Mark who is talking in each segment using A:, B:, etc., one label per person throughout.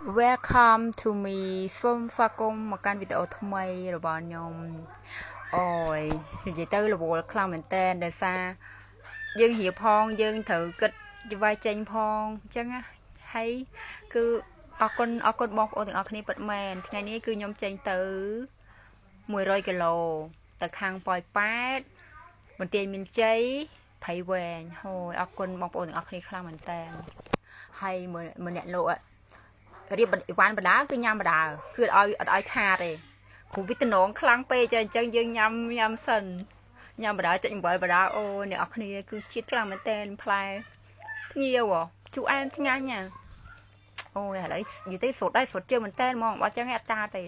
A: Welcome to me សូមស្វាគមន៍មកកាន់វីដេអូថ្មីរបស់ខ្ញុំនិយាយទៅរវល់ខ្លាំងមែនតើដោយសារយើងរៀបផងយើងត្រូវគិតវាយចេញផងអញ្ចឹងណាហើយគឺអរគុណបងប្អូនទាំងអស់គ្នាពិតមែនថ្ងៃនេះគឺខ្ញុំចេញទៅ100 គីឡូទៅខាងប៉ោយប៉ែតបន្ទាយមានជ័យព្រៃវែងអរគុណបងប្អូនទាំងអស់គ្នាខ្លាំងមែនតើហើយម្នាក់លោករៀបអីវ៉ាន់បដាគឺញ៉ាំបដាគឺអត់ឲ្យខាតទេគ្រូវិទ្យានងខ្លាំងពេកអញ្ចឹងយើងញ៉ាំសិនញ៉ាំបដាចុចអំបិលបដាអ្នកអរគ្នាគឺជាតិខ្លាំងមែនតើផ្លែភ្ញៀវជូរអែមឆ្ងាញ់ណាឥឡូវនិយាយទៅស្រូតដែរស្រូតជើងមែនតើហ្មងបើអញ្ចឹងអត់តាទេ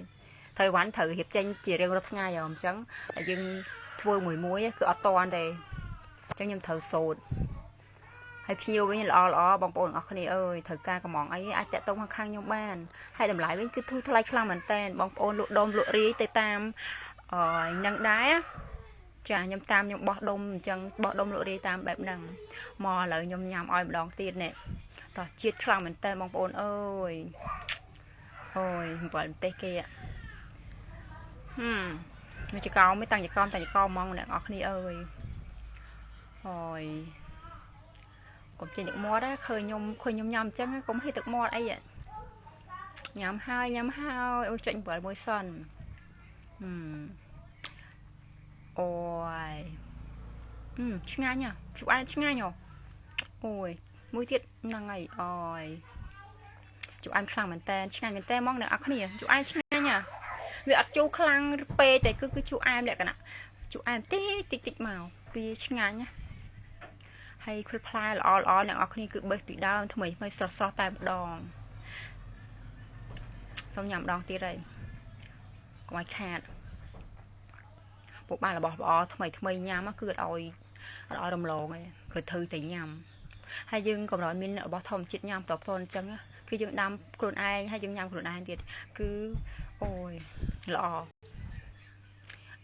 A: ត្រូវវ៉ាន់ត្រូវរៀបចេញជារៀងរាល់ថ្ងៃអញ្ចឹងតែយើងធ្វើមួយគឺអត់តាន់ទេអញ្ចឹងខ្ញុំត្រូវស្រូតហើយភ្ញៀវវិញល្អបងប្អូនអរគ្នាអើយត្រូវការកំងអីអាចតាក់ទងខាងខ្ញុំបានហើយតម្លៃវិញគឺធូរថ្លៃខ្លាំងមែនតើបងប្អូនលក់ដុំលក់រាយទៅតាមនឹងដែរចាខ្ញុំតាមខ្ញុំបោះដុំអញ្ចឹងបោះដុំលក់រាយតាមបែបហ្នឹងមកឥឡូវខ្ញុំញ៉ាំឲ្យម្ដងទៀតនេះតោះជាតិខ្លាំងមែនតើបងប្អូនអើយអំបិលម្ទេសគេមកចកោមិនតាំងចកោហ្មងអ្នកនរគ្នាអើយកុំចេញទឹកមាត់ណាឃើញខ្ញុំញ៉ាំអញ្ចឹងកុំហេទឹកមាត់អីញ៉ាំហើយអូចុចអំបិលមួយសិនឆ្ងាញ់ហ៎ជូរអែមឆ្ងាញ់ហ៎មួយទៀតហ្នឹងហើយជូរអែមខ្លាំងមែនតើឆ្ងាញ់មែនតើហ្មងអ្នកនរគ្នាជូរអែមឆ្ងាញ់ហ៎វាអត់ជូរខ្លាំងពេកតែគឺជូរអែមលក្ខណៈជូរអែមតិចមកវាឆ្ងាញ់ណាហើយឃើញផ្លែល្អអ្នកនរគ្នាគឺបេះពីដើមថ្មីស្រស់តែម្ដងសូមញ៉ាំម្ដងទៀតហើយកុំឲ្យខាតពួកបានរបស់ល្អថ្មីញ៉ាំគឺអត់ឲ្យរំលងទេគឺធ្វើតែញ៉ាំហើយយើងកម្រមានរបស់ធម្មជាតិញ៉ាំតបតអញ្ចឹងគឺយើងដាំខ្លួនឯងហើយយើងញ៉ាំខ្លួនឯងទៀតគឺល្អ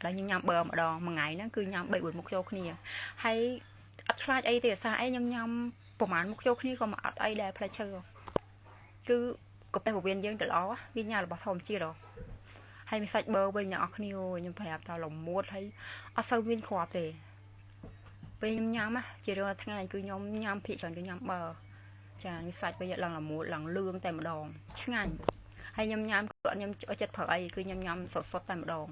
A: ដល់ខ្ញុំញ៉ាំបឺម្ដងមួយថ្ងៃហ្នឹងគឺញ៉ាំ 3-4 មុខចូលគ្នាហើយអត់ខ្លាចអីទេសារអីខ្ញុំញ៉ាំប្រហែលមុខចូលគ្នាក៏មិនអត់អីដែរផ្លែឈើគឺកុំតែពោះវៀនយើងទៅល្អវាញ៉ាំរបស់ធម្មជាតិហើយមានសាច់បឺវិញអ្នកនរគ្នាខ្ញុំប្រាប់ថាលមួតហើយអត់សូវមានគ្រាប់ទេពេលខ្ញុំញ៉ាំជារៀងរាល់ថ្ងៃគឺខ្ញុំញ៉ាំភាគច្រើនគឺញ៉ាំបឺចានេះសាច់វិញឡើងលមួតឡើងលឿងតែម្ដងឆ្ងាញ់ហើយខ្ញុំញ៉ាំគឺអត់ខ្ញុំចិត្តប្រើអីគឺខ្ញុំញ៉ាំសុទ្ធតែម្ដង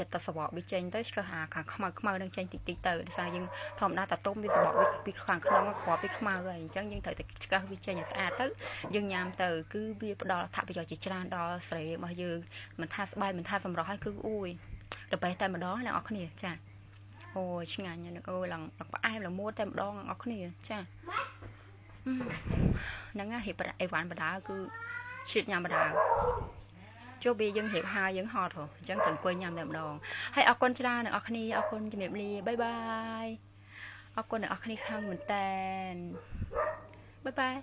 A: ចិត្តតែសបកវាចេញទៅឆ្កឹះខាងខ្មៅនឹងចេញតិចទៅដោយសារយើងធម្មតាតាទុំវាសបកវាពីខាងក្នុងគ្រាប់វាខ្មៅហើយអញ្ចឹងយើងត្រូវតែឆ្កឹះវាចេញឲ្យស្អាតទៅយើងញ៉ាំទៅគឺវាផ្ដល់អត្ថប្រយោជន៍ជាច្រើនដល់សរីរាង្គរបស់យើងមិនថាស្បែកមិនថាសម្រស់ហើយគឺទៅបេះតែម្ដងអ្នកនរគ្នាចាឆ្ងាញ់ឡើងផ្អែមឡើងមួតតែម្ដងអ្នកនរគ្នាចាហ្នឹងហេបអីវ៉ាន់បដាគឺជាតិញ៉ាំបដាចុះពេលយើងរៀបហើយយើងហត់ហ៎អញ្ចឹងទៅអង្គុយញ៉ាំតែម្ដងហើយអរគុណច្រើនអ្នកនរគ្នាអរគុណជំរាបលាបាយបាយអរគុណអ្នកនរគ្នាខ្លាំងមែនតើបាយបាយ